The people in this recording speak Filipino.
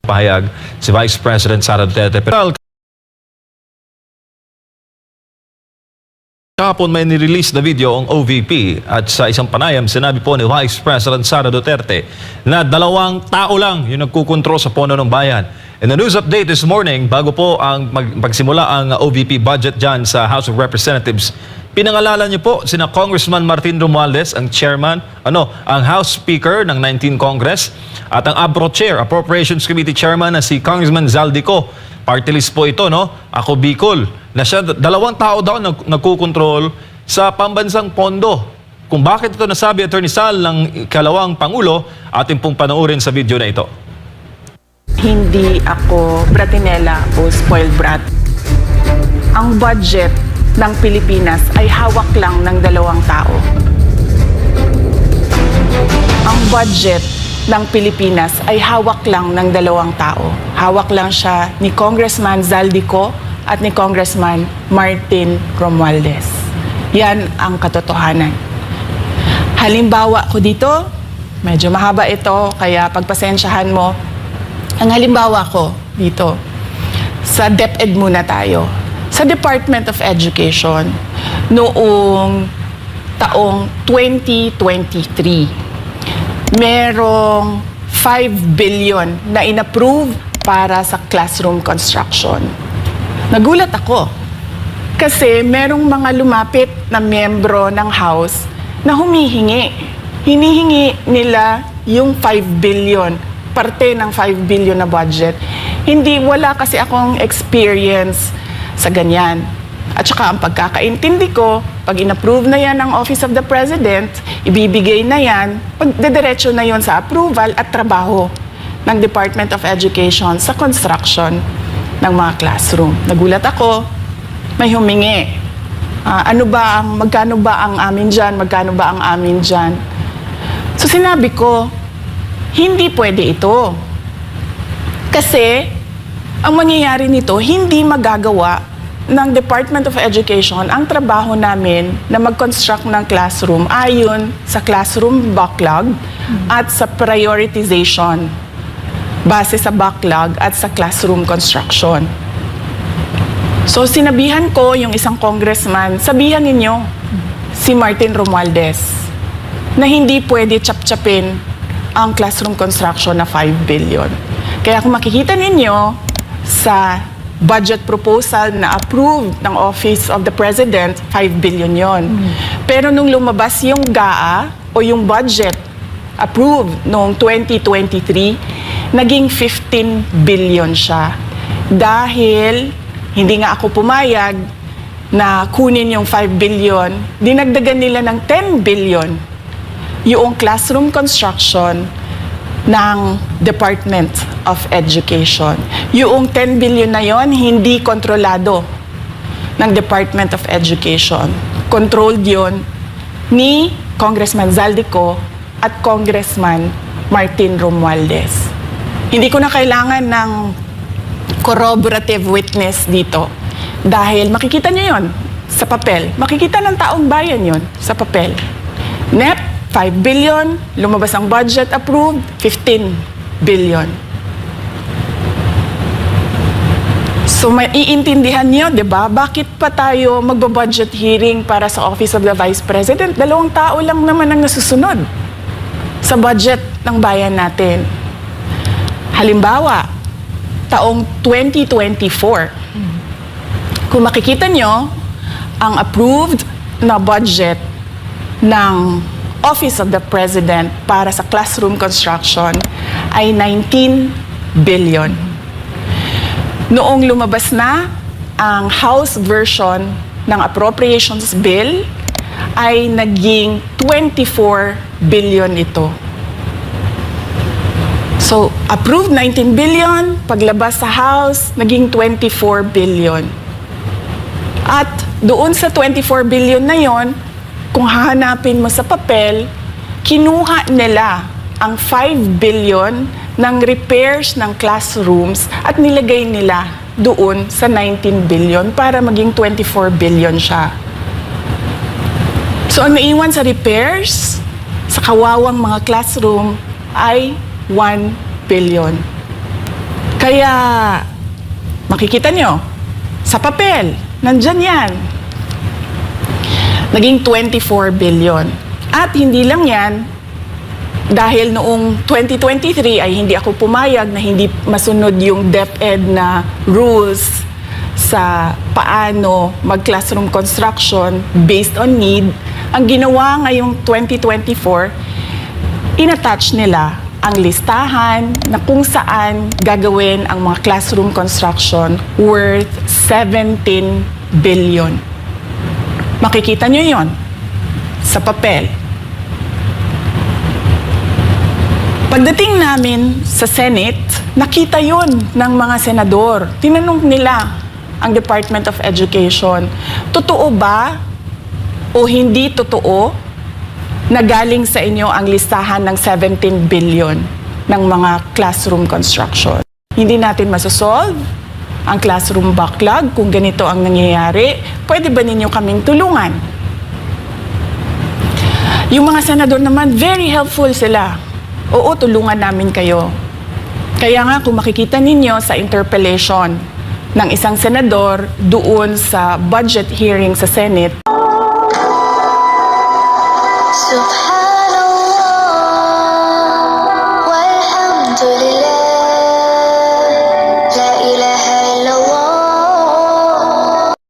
Pahayag si Vice President Sara Duterte. Pero kahapon may nirelease na video ang OVP at sa isang panayam sinabi po ni Vice President Sara Duterte na 2 tao lang yung nagkukontrol sa pono ng bayan. In the news update this morning, bago po ang magsimula ang OVP budget dyan sa House of Representatives, pinangalanan niyo po sina Congressman Martin Romualdez, ang chairman, ang House Speaker ng 19 Congress at ang ABRO Chair, Appropriations Committee Chairman na si Congressman Zaldico. Party list po ito, Ako Bicol, na siya 2 tao daw nagkukontrol sa pambansang pondo. Kung bakit ito nasabi, Attorney Sal, ng ikalawang Pangulo, ating pong panoorin sa video na ito. Hindi ako bratinela o spoiled brat. Ang budget ng Pilipinas ay hawak lang ng 2 tao. Ang budget ng Pilipinas ay hawak lang ng 2 tao. Hawak lang siya ni Congressman Zaldico at ni Congressman Martin Romualdez. Yan ang katotohanan. Halimbawa ko dito, medyo mahaba ito, kaya pagpasensyahan mo. Ang halimbawa ko dito, sa DepEd muna tayo. Sa Department of Education, noong taong 2023, merong 5 billion na inapprove para sa classroom construction. Nagulat ako kasi merong mga lumapit na miyembro ng House na humihingi. Hinihingi nila yung 5 billion, parte ng 5 billion na budget. Wala kasi akong experience sa ganyan. At saka ang pagkakaintindi ko, pag inapprove na yan ng Office of the President, ibibigay na yan, pagdediretso na yon sa approval at trabaho ng Department of Education sa construction ng mga classroom. Nagulat ako, may humingi. Magkano ba ang amin dyan? Magkano ba ang amin dyan? So sinabi ko, hindi pwede ito. Kasi ang mangyayari nito, hindi magagawa ng Department of Education ang trabaho namin na mag-construct ng classroom ayon sa classroom backlog at sa prioritization base sa backlog at sa classroom construction. So sinabihan ko yung isang congressman, sabihan ninyo si Martin Romualdez na hindi pwede chap-chapin ang classroom construction na 5 billion. Kaya kung makikita ninyo sa budget proposal na approved ng Office of the President, 5 billion yon. Pero nung lumabas yung GAA o yung budget approved noong 2023, naging 15 billion siya. Dahil hindi nga ako pumayag na kunin yung 5 billion, dinagdagan nila ng 10 billion yung classroom construction ng Department of Education. Yung 10 billion na yon hindi kontrolado ng Department of Education. Controlled yon ni Congressman Zaldico at Congressman Martin Romualdez. Hindi ko na kailangan ng corroborative witness dito dahil makikita nyo yon sa papel. Makikita ng taong bayan yon sa papel. NEP, 5 billion, lumabas ang budget approved, 15 billion. So maiintindihan niyo, 'di ba? Bakit pa tayo magbo-budget hearing para sa Office of the Vice President? 2 tao lang naman ang nasusunod sa budget ng bayan natin. Halimbawa, taong 2024. Kung makikita niyo, ang approved na budget ng Office of the President para sa classroom construction ay 19 billion. Noong lumabas na ang House version ng Appropriations Bill ay naging 24 billion ito. So, approved 19 billion, paglabas sa House, naging 24 billion. At doon sa 24 billion na yon, kung hahanapin mo sa papel, kinuha nila ang 5 billion ng repairs ng classrooms at nilagay nila doon sa 19 billion para maging 24 billion siya. So ang naiwan sa repairs, sa kawawang mga classroom, ay 1 billion. Kaya, makikita nyo, sa papel, nandyan yan. Naging 24 billion. At hindi lang yan, dahil noong 2023 ay hindi ako pumayag na hindi masunod yung DepEd na rules sa paano mag-classroom construction based on need. Ang ginawa ngayong 2024, inattach nila ang listahan na kung saan gagawin ang mga classroom construction worth 17 billion. Makikita nyo yon sa papel. Pagdating namin sa Senate, nakita yon ng mga senador. Tinanong nila ang Department of Education, totoo ba o hindi totoo na galing sa inyo ang listahan ng 17 billion ng mga classroom construction? Hindi natin masosolve ang classroom backlog kung ganito ang nangyayari. Pwede ba ninyo kaming tulungan? Yung mga senador naman, very helpful sila. Oo, tulungan namin kayo. Kaya nga kung makikita ninyo sa interpellation ng isang senador doon sa budget hearing sa Senate, So